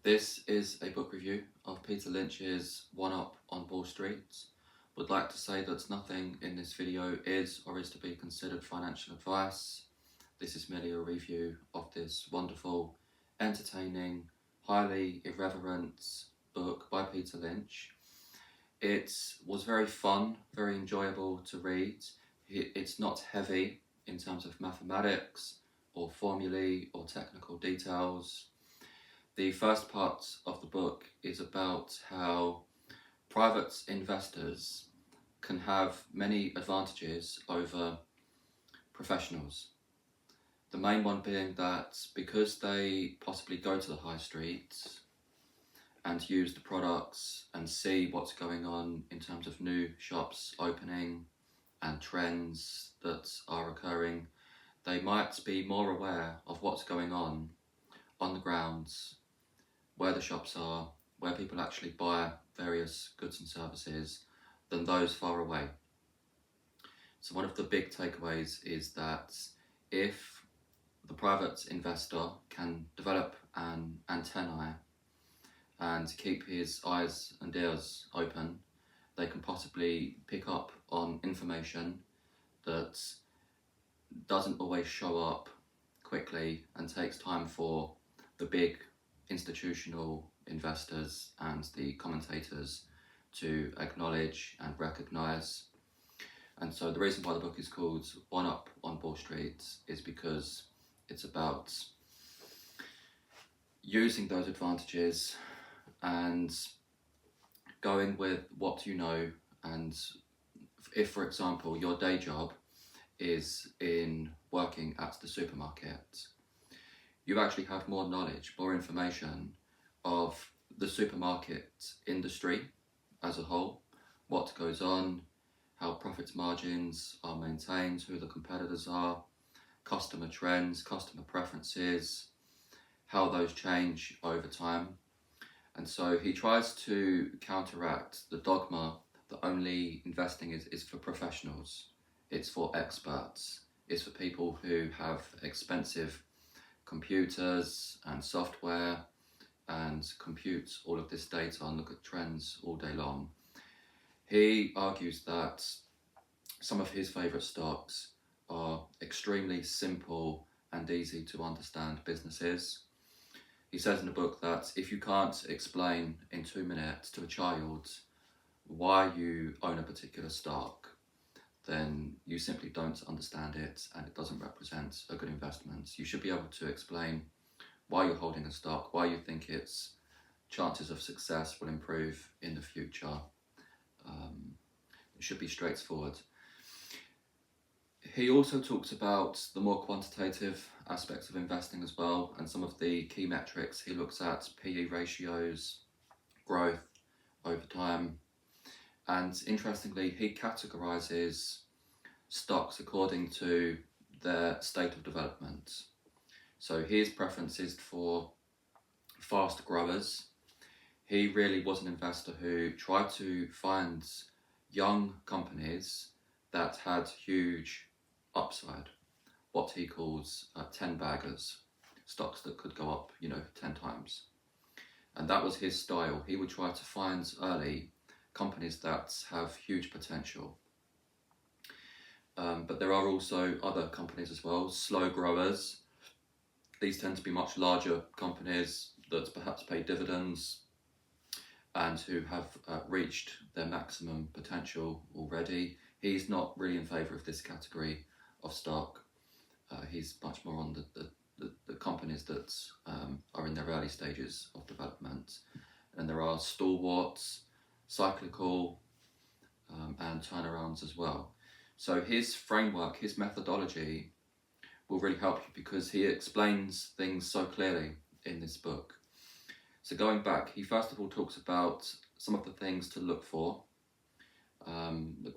This is a book review of Peter Lynch's One Up on Wall Street. Would like to say that nothing in this video is or is to be considered financial advice. This is merely a review of this wonderful, entertaining, highly irreverent book by Peter Lynch. It was very fun, very enjoyable to read. It's not heavy in terms of mathematics or formulae or technical details. The first part of the book is about how private investors can have many advantages over professionals. The main one being that because they possibly go to the high street and use the products and see what's going on in terms of new shops opening and trends that are occurring, they might be more aware of what's going on the grounds, where the shops are, where people actually buy various goods and services than those far away. So one of the big takeaways is that if the private investor can develop an antennae and keep his eyes and ears open, they can possibly pick up on information that doesn't always show up quickly and takes time for the big institutional investors and the commentators to acknowledge and recognize. And so the reason why the book is called One Up on Wall Street is because it's about using those advantages and going with what you know. And if, for example, your day job is in working at the supermarket, you actually have more knowledge, more information of the supermarket industry as a whole, what goes on, how profit margins are maintained, who the competitors are, customer trends, customer preferences, how those change over time. And so he tries to counteract the dogma that only investing is for professionals, it's for experts, it's for people who have expensive computers and software and compute all of this data and look at trends all day long. He argues that some of his favourite stocks are extremely simple and easy to understand businesses. He says in the book that if you can't explain in 2 minutes to a child why you own a particular stock, then you simply don't understand it and it doesn't represent a good investment. You should be able to explain why you're holding a stock, why you think its chances of success will improve in the future. It should be straightforward. He also talks about the more quantitative aspects of investing as well, and some of the key metrics. He looks at PE ratios, growth over time, and interestingly, he categorizes stocks according to their state of development. So his preference is for fast growers. He really was an investor who tried to find young companies that had huge upside, what he calls 10 baggers, stocks that could go up 10 times. And that was his style. He would try to find early companies that have huge potential. But there are also other companies as well, slow growers. These tend to be much larger companies that perhaps pay dividends and who have reached their maximum potential already. He's not really in favour of this category of stock. He's much more on the companies that are in their early stages of development. And there are stalwarts, cyclical, and turnarounds as well. So his framework, his methodology will really help you because he explains things so clearly in this book. So going back, he first of all talks about some of the things to look for,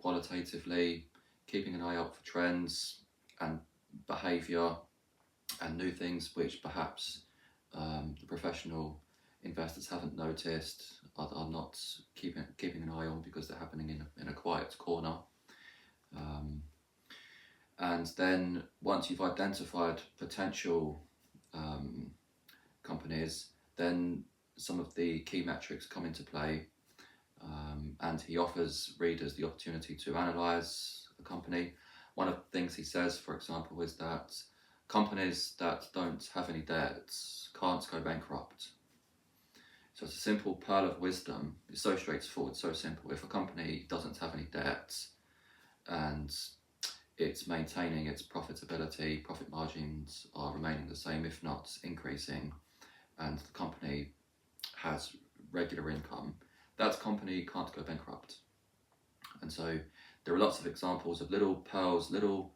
qualitatively, keeping an eye out for trends and behaviour and new things which perhaps the professional investors haven't noticed, are not keeping an eye on because they're happening in a quiet corner. And then once you've identified potential companies, then some of the key metrics come into play, and he offers readers the opportunity to analyse the company. One of the things he says, for example, is that companies that don't have any debts can't go bankrupt. So it's a simple pearl of wisdom. It's so straightforward, so simple. If a company doesn't have any debts and it's maintaining its profitability, profit margins are remaining the same, if not increasing, and the company has regular income, that company can't go bankrupt. And so there are lots of examples of little pearls, little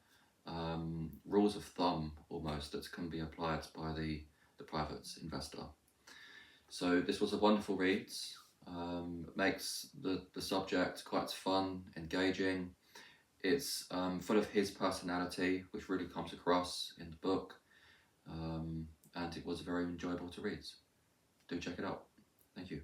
rules of thumb almost that can be applied by the private investor. So this was a wonderful read. Makes the subject quite fun, engaging. It's full of his personality, which really comes across in the book, and it was very enjoyable to read. Do check it out. Thank you.